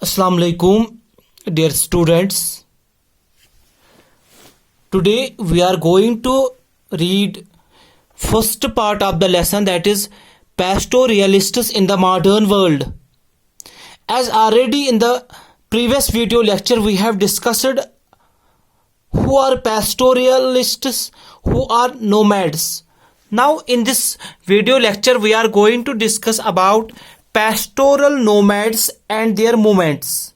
Assalamu alaikum, dear students. Today we are going to read first part of the lesson, that is pastoralists in the modern world. As already in the previous video lecture we have discussed who are pastoralists, who are nomads. Now in this video lecture we are going to discuss about pastoral nomads and their movements.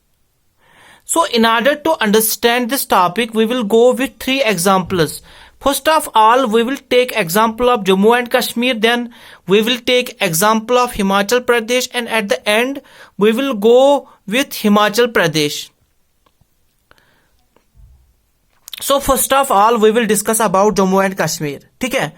So in order to understand this topic, we will go with three examples. First of all, we will take example of Jammu and Kashmir, then we will take example of Himachal Pradesh, and at the end we will go with Himachal Pradesh. So first of all, we will discuss about Jammu and Kashmir. ठीक है?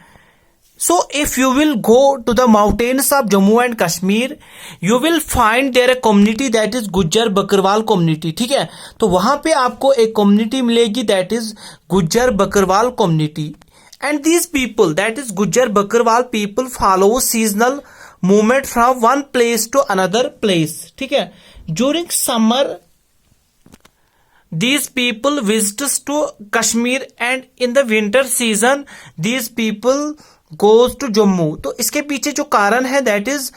So if you will go to the mountains of Jammu and Kashmir, you will find there a community that is Gujjar Bakarwal community. ठीक है, तो वहां पे आपको एक community मिलेगी that is Gujjar Bakarwal community. And these people, that is Gujjar Bakarwal people, follow seasonal movement from one place to another place. ठीक है, during summer these people visits to Kashmir, and in the winter season these people goes to Jammu. तो इसके पीछे जो कारण है, that is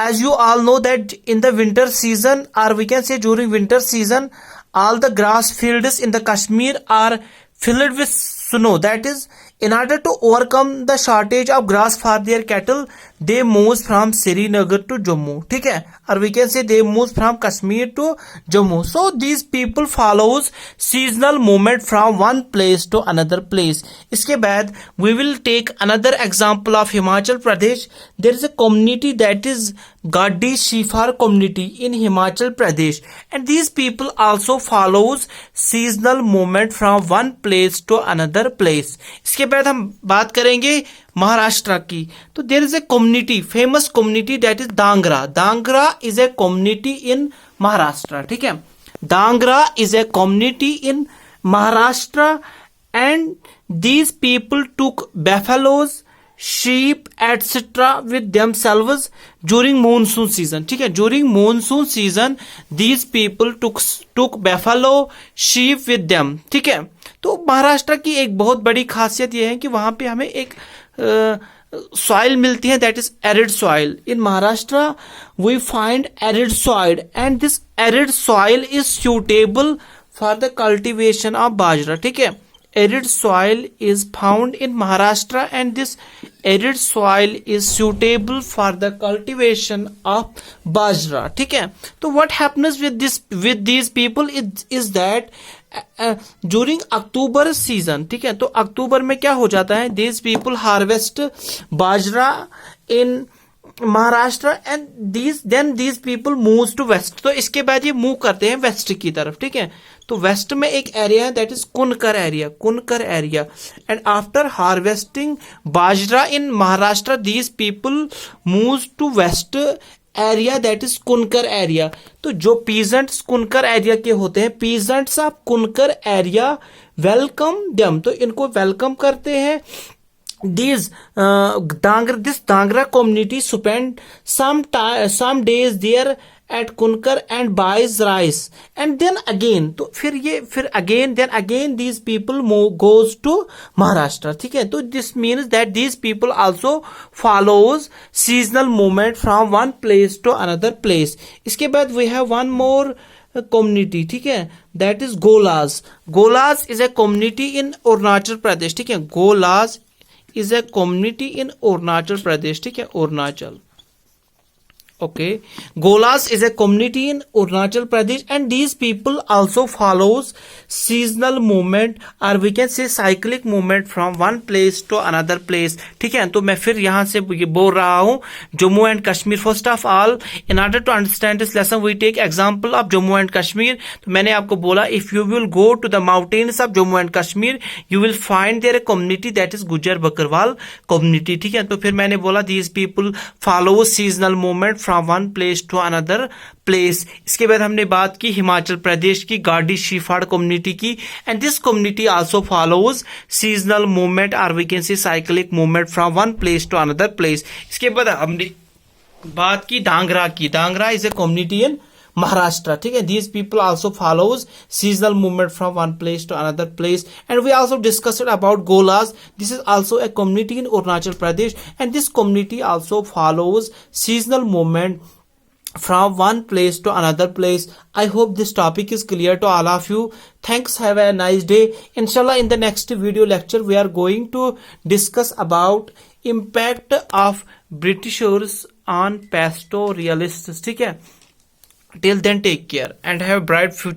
as you all know that in the winter season, or we can say during winter season, all the grass fields in the Kashmir are filled with snow. That is, in order to overcome the shortage of grass for their cattle, they move from Srinagar to Jammu. ठीक है, or we can say they move from Kashmir to Jammu. So these people follows seasonal movement from one place to another place. इसके बाद we will take another example of Himachal Pradesh. There is a community that is Gadi Shifar community in Himachal Pradesh, and these people also follows seasonal movement from one place to another place. इसके बाद हम बात करेंगे महाराष्ट्र की. तो there is a community, famous community, that is Dangra. Dangra is a community in Maharashtra. ठीक है, Dangra is a community in Maharashtra, and these people took buffaloes, sheep etc with themselves during monsoon season. ठीक है, during monsoon season these people took buffalo, sheep with them. ठीक है, तो महाराष्ट्र की एक बहुत बड़ी खासियत यह है कि वहां पे हमें एक सॉइल मिलती है, that is arid soil. In Maharashtra we find arid soil, and this arid soil is suitable for the cultivation of bajra. ठीक है, arid soil is found in Maharashtra, and this arid soil is suitable for the cultivation of bajra. ठीक है, तो what happens with these people is that during October season, ठीक है, तो अक्टूबर में क्या हो जाता है, these people harvest bajra in Maharashtra, and these people moves to west. तो इसके बाद ये मूव करते हैं वेस्ट की तरफ. ठीक है, तो वेस्ट में एक एरिया है that is Kunkar area, and after harvesting bajra in Maharashtra these people move to west area, that is Kunkar area. तो जो पीजेंट्स कुनकर एरिया के होते हैं, peasants of Kunkar area welcome them, तो इनको वेलकम करते हैं. This Dangra community spend some days there at Kunkar and buys rice, and then again, तो फिर again these people goes to Maharashtra. ठीक है, तो this means that these people also follows seasonal movement from one place to another place. इसके बाद we have one more community. ठीक है, that is Golas. Golas is a community in Arunachal Pradesh. ठीक है, Golas is a community in Arunachal Pradesh. ठीक है, Arunachal. Okay, Golas is a community in Arunachal Pradesh, and these people also follows seasonal movement, or we can say cyclic movement from one place to another place. ठीक है, तो मैं फिर यहाँ से ये बोल रहा हूँ Jammu and Kashmir. First of all, in order to understand this lesson we take example of Jammu and Kashmir. तो मैंने आपको बोला if you will go to the mountains of Jammu and Kashmir you will find there a community that is Gujjar Bakarwal community. ठीक है, तो फिर मैंने बोला these people follow seasonal movement from one place to another place. इसके बाद हमने बात की हिमाचल प्रदेश की गाडी शिफाड़ कम्युनिटी की, and this community also follows seasonal movement, और we can say cyclic movement from one place to another place. इसके बाद हमने बात की डांगरा की. Dangra is a community in Maharashtra. ठीक है, these people also follows seasonal movement from one place to another place. And we also discussed about Golas. This is also a community in Arunachal Pradesh, and this community also follows seasonal movement from one place to another place. I hope this topic is clear to all of you. Thanks, have a nice day. Inshallah, in the next video lecture we are going to discuss about impact of Britishers on pastoralists. ठीक है, till then take care and have a bright future.